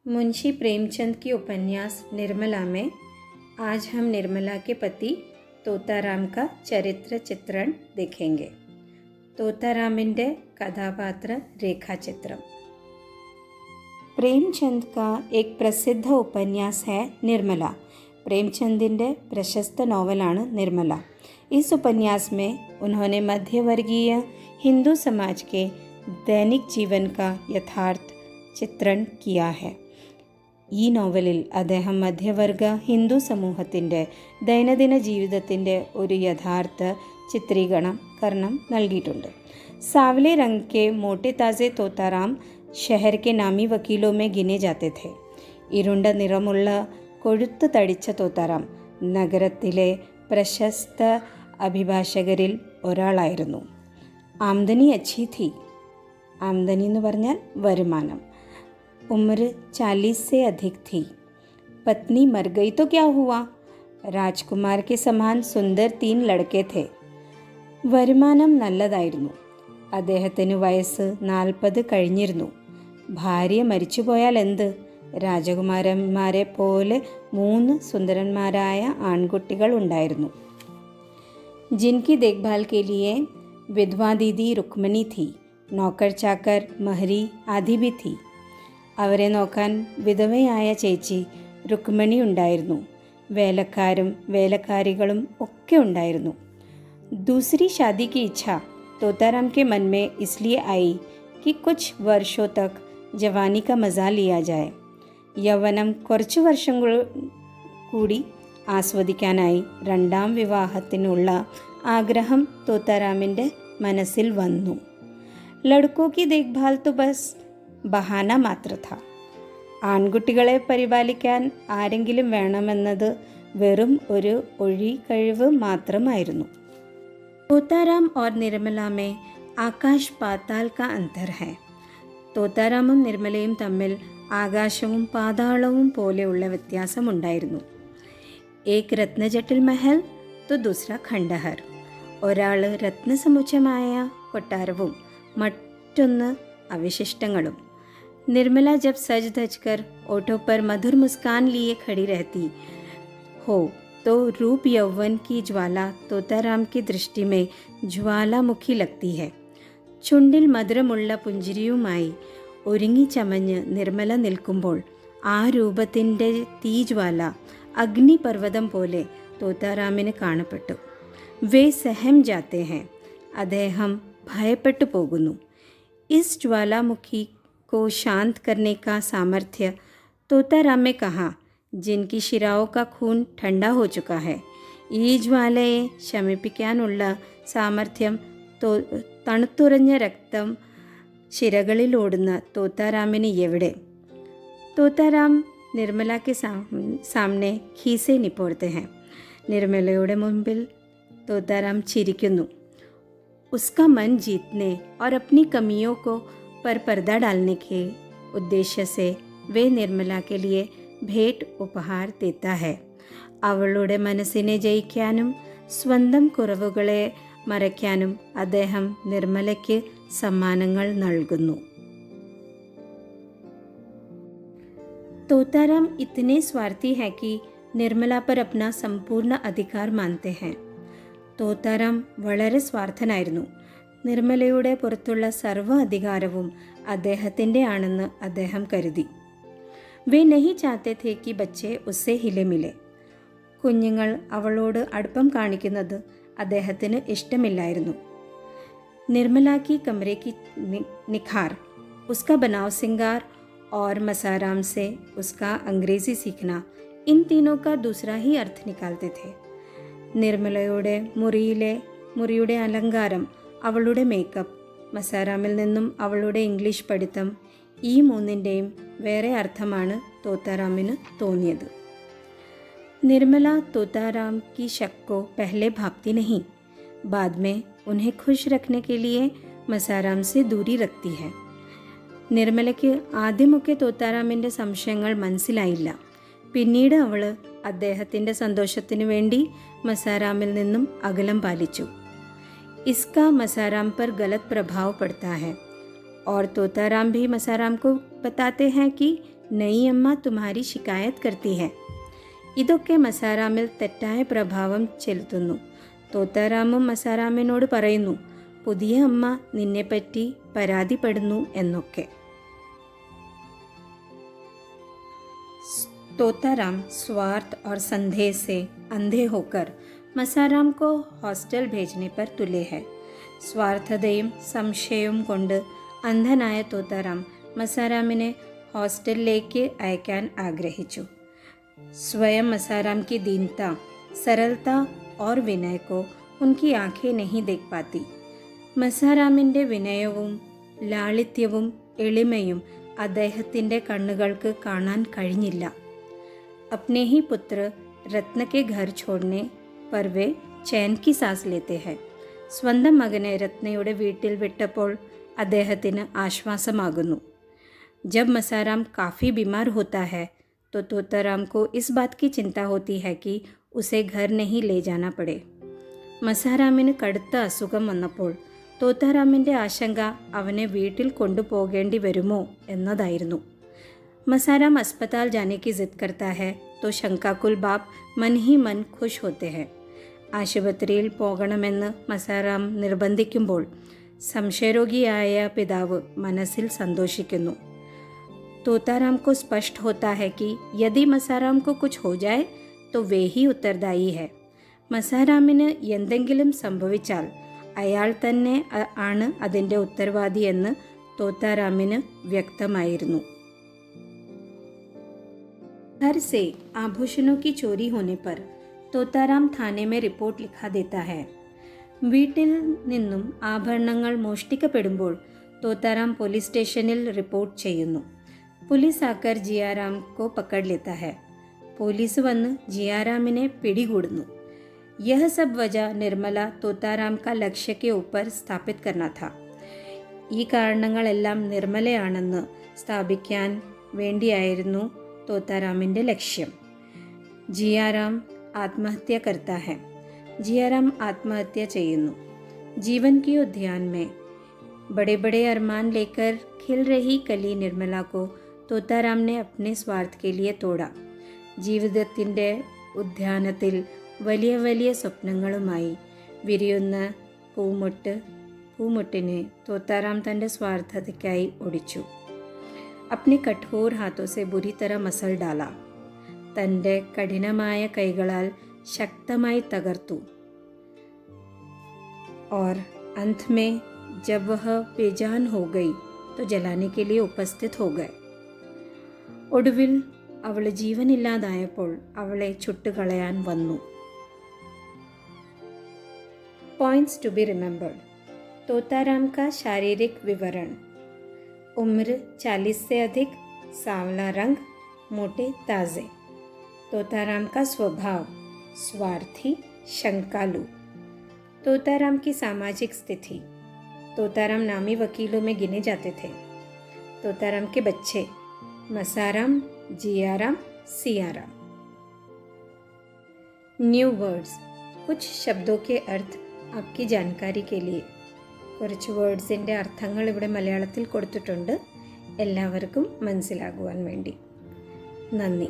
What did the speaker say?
मुंशी प्रेमचंद की उपन्यास निर्मला में आज हम निर्मला के पति तोताराम का चरित्र चित्रण देखेंगे. തോത്താറാമിൻ്റെ കഥാപാത്ര रेखाचित्रम. प्रेमचंद का एक प्रसिद्ध उपन्यास है निर्मला. प्रेमचंदिൻ്റെ प्रशस्त नॉवലാണ് निर्मला. इस उपन्यास में उन्होंने मध्यवर्गीय हिंदू समाज के दैनिक जीवन का यथार्थ ചിത്रण किया है. ഈ നോവലിൽ അദ്ദേഹം മധ്യവർഗ ഹിന്ദു സമൂഹത്തിൻ്റെ ദൈനംദിന ജീവിതത്തിൻ്റെ ഒരു യഥാർത്ഥ ചിത്രീകരണം നൽകിയിട്ടുണ്ട്. सावले रंग के मोटे ताज़े तोताराम शहर के नामी वकीलों में गिने जाते थे. ഇരുണ്ട നിറമുള്ള കൊഴുത്ത് തടിച്ച തോത്താറാം നഗരത്തിലെ പ്രശസ്ത അഭിഭാഷകരിൽ ഒരാളായിരുന്നു. ആംദനി അച്ഛി थी. ആംദനി എന്ന് പറഞ്ഞാൽ വരുമാനം. उम्र 40 से अधिक थी. पत्नी मर गई तो क्या हुआ? രാജ്കുമാർ के समान सुंदर 3 लड़के थे. വരുമാനം നല്ലതായിരുന്നു. അദ്ദേഹത്തിന് വയസ്സ് 40 കഴിഞ്ഞിരുന്നു. ഭാര്യ മരിച്ചുപോയാൽ എന്ത്? രാജകുമാരന്മാരെ പോലെ 3 സുന്ദരന്മാരായ ആൺകുട്ടികൾ ഉണ്ടായിരുന്നു. जिनकी देखभाल के लिए विधवा दीदी रुक्मणी थी. नौकर चाकर महरी आदि भी थी. അവരെ നോക്കാൻ വിധവയായ ചേച്ചി രുക്മിണി ഉണ്ടായിരുന്നു. വേലക്കാരും വേലക്കാരികളും ഒക്കെ ഉണ്ടായിരുന്നു. दूसरी शादी की इच्छा तोताराम के मन में इसलिए आई कि कुछ वर्षों तक जवानी का मज़ा लिया जाए. യൗവനം കുറച്ചു വർഷം കൂടി ആസ്വദിക്കാനായി രണ്ടാം വിവാഹത്തിനുള്ള ആഗ്രഹം തോത്താറാമിൻ്റെ മനസ്സിൽ വന്നു. ലഡ്കോ की देखभाल तो बस ബഹാന മാത്ര था. ആൺകുട്ടികളെ പരിപാലിക്കാൻ ആരെങ്കിലും വേണമെന്നത് വെറും ഒരു ഒഴികഴിവ് മാത്രമായിരുന്നു. തോത്താറാം और निर्मला में ആകാശ് പാതാൾ का अंतर है. തോത്താറാമും നിർമ്മലയും തമ്മിൽ ആകാശവും പാതാളവും പോലെയുള്ള വ്യത്യാസമുണ്ടായിരുന്നു. ഏക് രത്നജട്ടിൽ മഹൽ तो दूसरा ഖണ്ഡഹർ. ഒരാൾ രത്നസമുച്ചമായ കൊട്ടാരവും മറ്റൊന്ന് അവശിഷ്ടങ്ങളും. निर्मला जब सज धज कर ओठों पर मधुर मुस्कान लिए खड़ी रहती हो तो रूप यौवन की ज्वाला तोताराम की दृष्टि में ज्वालामुखी लगती है. ചുണ്ടിൽ മധുരമുള്ള പുഞ്ചിരിയുമായി ഒരുങ്ങി ചമഞ്ഞ് നിർമ്മല നിൽക്കുമ്പോൾ ആ രൂപത്തിൻ്റെ തീജ്വാല അഗ്നിപർവ്വതം പോലെ തോത്താറാമിന് കാണപ്പെട്ടു. വേ സഹം ജാത്തെ ഹെ. അദ്ദേഹം ഭയപ്പെട്ടു പോകുന്നു. इस ज्वालामुखी को शांत करने का सामर्थ्य तोताराम में कहा जिनकी शिराओं का खून ठंडा हो चुका है. ഈ ജ്വാലയെ ശമിപ്പിക്കാനുള്ള സാമർഥ്യം തണുത്തുറഞ്ഞ രക്തം ശിരകളിലോടുന്ന തോത്താറാമിന് എവിടെ? തോത്താറാം നിർമ്മല के सामने खीसे निपोड़ते हैं. നിർമ്മലയുടെ മുമ്പിൽ തോത്താറാം ചിരിക്കുന്നു. उसका मन जीतने और अपनी कमियों को पर पर्दा डालने के उद्देश्य से वे निर्मला के लिए भेंट उपहार देता है. അവളുടെ മനസ്സിനെ ജയിക്കാനും സ്വന്തം കുറവുകളെ മറയ്ക്കാനും അദ്ദേഹം നിർമ്മലയ്ക്ക് സമ്മാനങ്ങൾ നൽകുന്നു. तोताराम इतने स्वार्थी है कि निर्मला पर अपना संपूर्ण अधिकार मानते हैं. തോത്താറാം വളരെ സ്വാർത്ഥനായിരുന്നു. നിർമ്മലയുടെ പുറത്തുള്ള സർവ്വ അധികാരവും അദ്ദേഹത്തിൻ്റെ ആണെന്ന് അദ്ദേഹം കരുതി. വേ നഹി ചാത്തെ थे कि बच्चे उससे हिले मिले. കുഞ്ഞുങ്ങൾ അവളോട് അടുപ്പം കാണിക്കുന്നത് അദ്ദേഹത്തിന് ഇഷ്ടമില്ലായിരുന്നു. निर्मला की कमरे की निखार, उसका बनाव सिंगार और मसाराम से उसका अंग्रेज़ी सीखना, इन तीनों का दूसरा ही अर्थ निकालते थे. നിർമ്മലയുടെ മുറിയുടെ അലങ്കാരം, അവളുടെ മേക്കപ്പ്, മസാരാമിൽ നിന്നും അവളുടെ ഇംഗ്ലീഷ് പഠിത്തം, ഈ മൂന്നിൻ്റെയും വേറെ അർത്ഥമാണ് തോത്താറാമിന് തോന്നിയത്. നിർമ്മല तोताराम की शक को पहले भांपती नहीं. बाद में उन्हें खुश रखने के लिए മസാരാം से दूरी रखती है. നിർമ്മലയ്ക്ക് ആദ്യമൊക്കെ തോത്താറാമിൻ്റെ സംശയങ്ങൾ മനസ്സിലായില്ല. പിന്നീട് അവൾ അദ്ദേഹത്തിൻ്റെ സന്തോഷത്തിനു വേണ്ടി മസാരാമിൽ നിന്നും അകലം പാലിച്ചു. इसका मसाराम पर गलत प्रभाव पड़ता है और तोताराम भी मसाराम को बताते हैं कि नई अम्मा तुम्हारी शिकायत करती है. ഇതൊക്കെ മസാറാമിൽ തെറ്റായ പ്രഭാവം ചെലുത്തുന്നു. തോത്താറാമും മസാറാമിനോട് പറയുന്നു, പുതിയ അമ്മ നിന്നെപ്പറ്റി പരാതിപ്പെടുന്നു എന്നൊക്കെ. तोताराम स्वार्थ और संदेह से अंधे होकर മസാറാം को ഹോസ്റ്റൽ भेजने पर തുല്യ है. സ്വാർത്ഥതയും സംശയവും കൊണ്ട് അന്ധനായ തോത്താറാം മസാറാമിനെ ഹോസ്റ്റലിലേക്ക് അയക്കാൻ ആഗ്രഹിച്ചു. स्वयं मसाराम की दीनता, सरलता और विनय को उनकी आंखें नहीं देख पाती. മസാറാമിൻ്റെ വിനയവും ലാളിത്യവും എളിമയും അദ്ദേഹത്തിൻ്റെ കണ്ണുകൾക്ക് കാണാൻ കഴിഞ്ഞില്ല. अपने ही पुत्र रत्न के घर छोड़ने पर वे चैन की सांस लेते हैं. സ്വന്തം മകനെ രത്നയുടെ വീട്ടിൽ വിട്ടപ്പോൾ അദ്ദേഹത്തിന് ആശ്വാസമാകുന്നു. जब मसाराम काफ़ी बीमार होता है तो तोताराम को इस बात की चिंता होती है कि उसे घर नहीं ले जाना पड़े. മസാറാമിന് കടുത്ത അസുഖം വന്നപ്പോൾ തോത്താറാമിൻ്റെ ആശങ്ക അവനെ വീട്ടിൽ കൊണ്ടുപോകേണ്ടി വരുമോ എന്നതായിരുന്നു. मसाराम अस्पताल जाने की जिद करता है तो शंकाकुल बाप मन ही मन खुश होते हैं. ആശുപത്രിയിൽ പോകണമെന്ന് മസാറാം നിർബന്ധിക്കുമ്പോൾ സംശയരോഗിയായ പിതാവ് മനസ്സിൽ സന്തോഷിക്കുന്നു. तोताराम को स्पष्ट होता है कि यदि मसाराम को कुछ हो जाए तो वे ही उत्तरदायी है. മസാറാമിന് എന്തെങ്കിലും സംഭവിച്ചാൽ അയാൾ തന്നെ ആണ് അതിൻ്റെ ഉത്തരവാദി എന്ന് തോത്താറാമിന് വ്യക്തമായിരുന്നു. घर से आभूषणों की चोरी होने पर തോത്താറാം थाने में रिपोर्ट लिखा देता है. വീട്ടിൽ നിന്നും ആഭരണങ്ങൾ മോഷ്ടിക്കപ്പെടുമ്പോൾ തോത്താറാം പോലീസ് സ്റ്റേഷനിൽ റിപ്പോർട്ട് ചെയ്യുന്നു. पुलिस आकर जियाराम को पकड़ लेता है. പോലീസ് വന്ന് ജിയാറാമിനെ പിടികൂടുന്നു. यह सब वजह निर्मला തോത്താറാം का लक्ष्य के ऊपर स्थापित करना था. ഈ കാരണങ്ങളെല്ലാം നിർമ്മലയാണെന്ന് സ്ഥാപിക്കാൻ വേണ്ടിയായിരുന്നു തോത്താറാമിൻ്റെ ലക്ഷ്യം. ജിയാറാം ആത്മഹത്യ करता है. ജിയാറാം ആത്മഹത്യ ചെയ്യുന്നു. जीवन की उद्यान में बड़े बड़े अरमान लेकर खिल रही कली निर्मला को തോത്താറാം ने अपने स्वार्थ के लिए तोड़ा. ജീവിതത്തിൻ്റെ ഉദ്യാനത്തിൽ വലിയ വലിയ സ്വപ്നങ്ങളുമായി വിരിയുന്ന പൂമുട്ടിനെ തോത്താറാം തൻ്റെ സ്വാർത്ഥതയ്ക്കായി ഒടിച്ചു. अपने कठोर हाथों से बुरी तरह मसल डाला. തൻ്റെ കഠിനമായ കൈകളാൽ ശക്തമായി തകർത്തു. और अंत में जब वह बेजान हो गई तो जलाने के लिए उपस्थित हो गए. ഒടുവിൽ അവൾ ജീവനില്ലാതായപ്പോൾ അവളെ ചുട്ടുകളയാൻ വന്നു. Points to be remembered. Totaram का शारीरिक विवरण. उम्र 40 से अधिक, सांवला रंग, मोटे ताज़े. तोताराम का स्वभाव स्वार्थी, शंकालु. तोताराम की सामाजिक स्थिति. तोताराम नामी वकीलों में गिने जाते थे. तोताराम के बच्चे मसाराम, जियाराम, सियाराम. New words. कुछ शब्दों के अर्थ आपकी जानकारी के लिए. കുറച്ച് വേർഡ്സിൻ്റെ അർത്ഥങ്ങൾ ഇവിടെ മലയാളത്തിൽ കൊടുത്തിട്ടുണ്ട്, എല്ലാവർക്കും മനസ്സിലാകുവാൻ വേണ്ടി. നന്ദി.